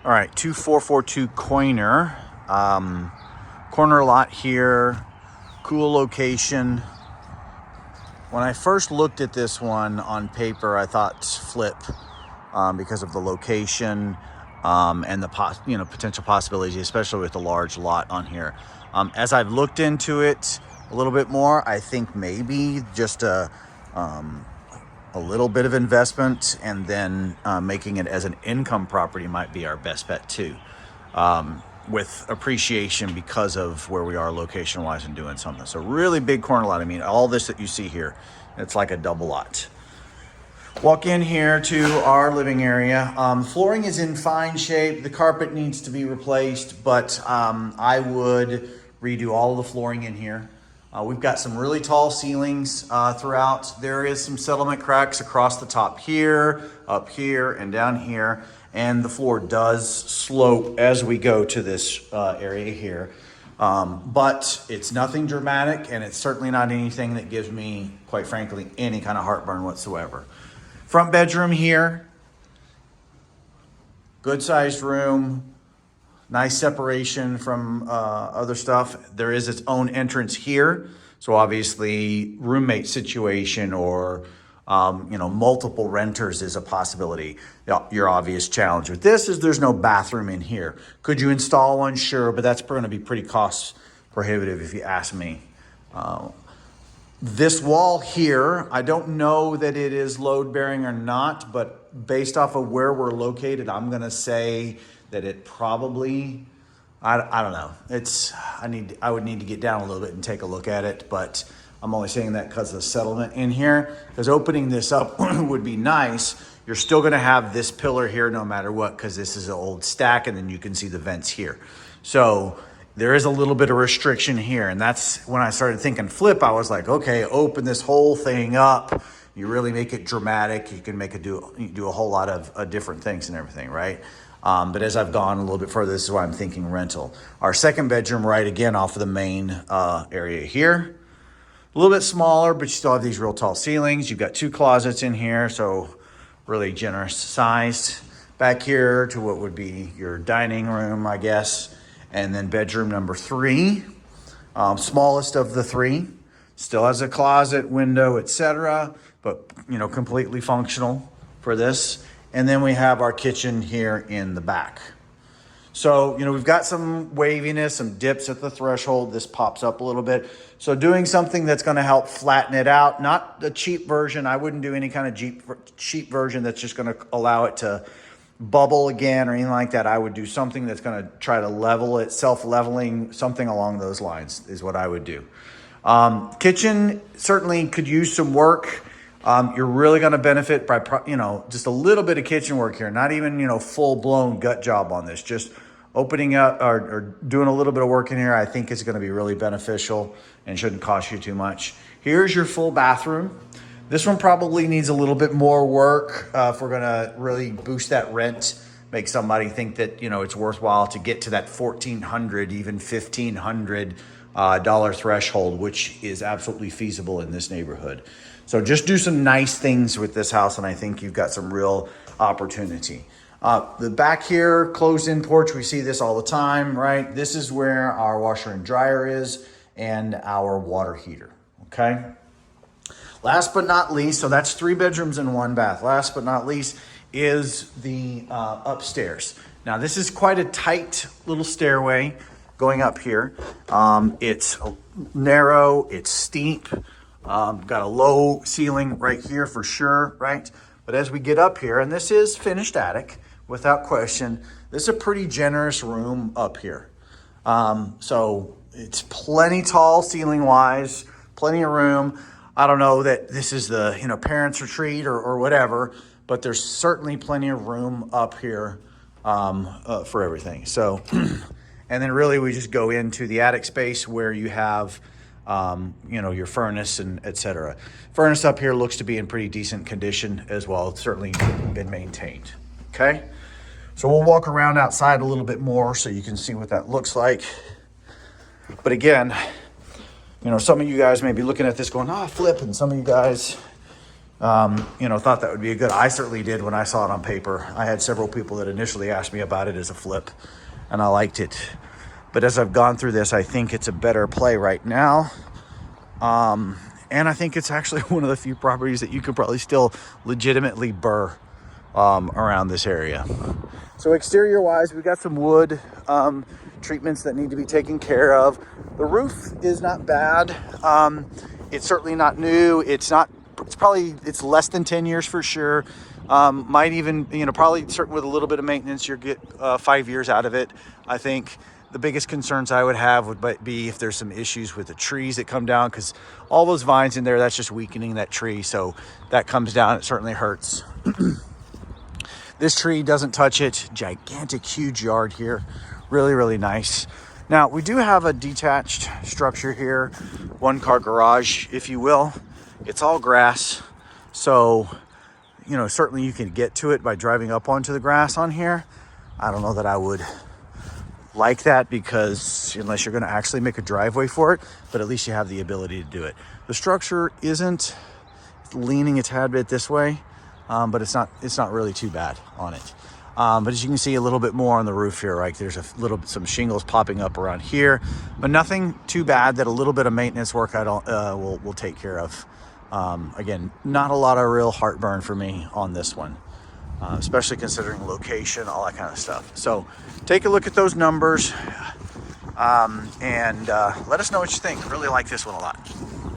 All right, 2442 Coyner. Corner lot here, cool location. When I first looked at this one on paper, I thought flip because of the location and the potential possibilities, especially with the large lot on here. As I've looked into it a little bit more, I think maybe just a little bit of investment and then making it as an income property might be our best bet too, with appreciation because of where we are location wise and doing something. So really big corner lot. I mean, all this that you see here, it's like a double lot. Walk in here to our living area. Flooring is in fine shape. The carpet needs to be replaced, but I would redo all of the flooring in here. We've got some really tall ceilings throughout. There is some settlement cracks across the top here, up here, and down here. And the floor does slope as we go to this area here. But it's nothing dramatic, and it's certainly not anything that gives me, quite frankly, any kind of heartburn whatsoever. Front bedroom here. Good sized room. Nice separation from other stuff. There is its own entrance here. So obviously roommate situation or multiple renters is a possibility. Your obvious challenge with this is there's no bathroom in here. Could you install one? Sure, but that's going to be pretty cost prohibitive if you ask me. This wall here, I don't know that it is load bearing or not, but based off of where we're located, I'm going to say that it probably, I don't know. I would need to get down a little bit and take a look at it, but I'm only saying that because of the settlement in here. Because opening this up would be nice. You're still going to have this pillar here no matter what, because this is an old stack, and then you can see the vents here. So there is a little bit of restriction here, and that's when I started thinking flip. I was like, okay, open this whole thing up. You really make it dramatic. You can do a whole lot of different things and everything, right? But as I've gone a little bit further, this is why I'm thinking rental. Our second bedroom right again off of the main area here. A little bit smaller, but you still have these real tall ceilings. You've got two closets in here, so really generous sized. Back here to what would be your dining room, I guess. And then bedroom number 3, smallest of the 3. Still has a closet, window, etc., but completely functional for this. And then we have our kitchen here in the back. So, we've got some waviness, some dips at the threshold. This pops up a little bit. So doing something that's going to help flatten it out, not the cheap version. I wouldn't do any kind of cheap version that's just going to allow it to bubble again or anything like that. I would do something that's going to try to level it, self-leveling, something along those lines is what I would do. Kitchen certainly could use some work. You're really going to benefit by, just a little bit of kitchen work here, not even, full-blown gut job on this. Just opening up or doing a little bit of work in here, I think is going to be really beneficial and shouldn't cost you too much. Here's your full bathroom. This one probably needs a little bit more work if we're going to really boost that rent, make somebody think that, it's worthwhile to get to that $1,400, even $1,500 dollar threshold, which is absolutely feasible in this neighborhood. So just do some nice things with this house, and I think you've got some real opportunity. The back here, closed-in porch, we see this all the time, right? This is where our washer and dryer is and our water heater, okay? Last but not least, so that's 3 bedrooms and 1 bath. Last but not least is the upstairs. Now, this is quite a tight little stairway going up here. It's narrow, it's steep. Got a low ceiling right here for sure, right? But as we get up here, and this is finished attic, without question, this is a pretty generous room up here. So it's plenty tall ceiling-wise, plenty of room. I don't know that this is the parents' retreat or whatever, but there's certainly plenty of room up here for everything. So, and then really we just go into the attic space where you have your furnace and etc. Furnace up here looks to be in pretty decent condition as well. It's certainly been maintained. Okay, so we'll walk around outside a little bit more so you can see what that looks like. But again, some of you guys may be looking at this going, flip, and some of you guys thought that would be I certainly did when I saw it on paper. I had several people that initially asked me about it as a flip, and I liked it. But as I've gone through this, I think it's a better play right now. And I think it's actually one of the few properties that you could probably still legitimately burr around this area. So exterior wise, we've got some wood treatments that need to be taken care of. The roof is not bad. It's certainly not new. It's less than 10 years for sure. Might even, probably certain with a little bit of maintenance, you'll get 5 years out of it. I think the biggest concerns I would have would be if there's some issues with the trees that come down, because all those vines in there, that's just weakening that tree. So that comes down, it certainly hurts. This tree doesn't touch it. Gigantic, huge yard here. Really, really nice. Now, we do have a detached structure here, one-car garage, if you will. It's all grass. So, certainly you can get to it by driving up onto the grass on here. I don't know that I would like that, because unless you're going to actually make a driveway for it, but at least you have the ability to do it. The structure isn't leaning a tad bit this way, but it's not really too bad on it. But as you can see a little bit more on the roof here, right? There's some shingles popping up around here, but nothing too bad that a little bit of maintenance work will take care of. Again, not a lot of real heartburn for me on this one. Especially considering location, all that kind of stuff. So take a look at those numbers and let us know what you think. I really like this one a lot.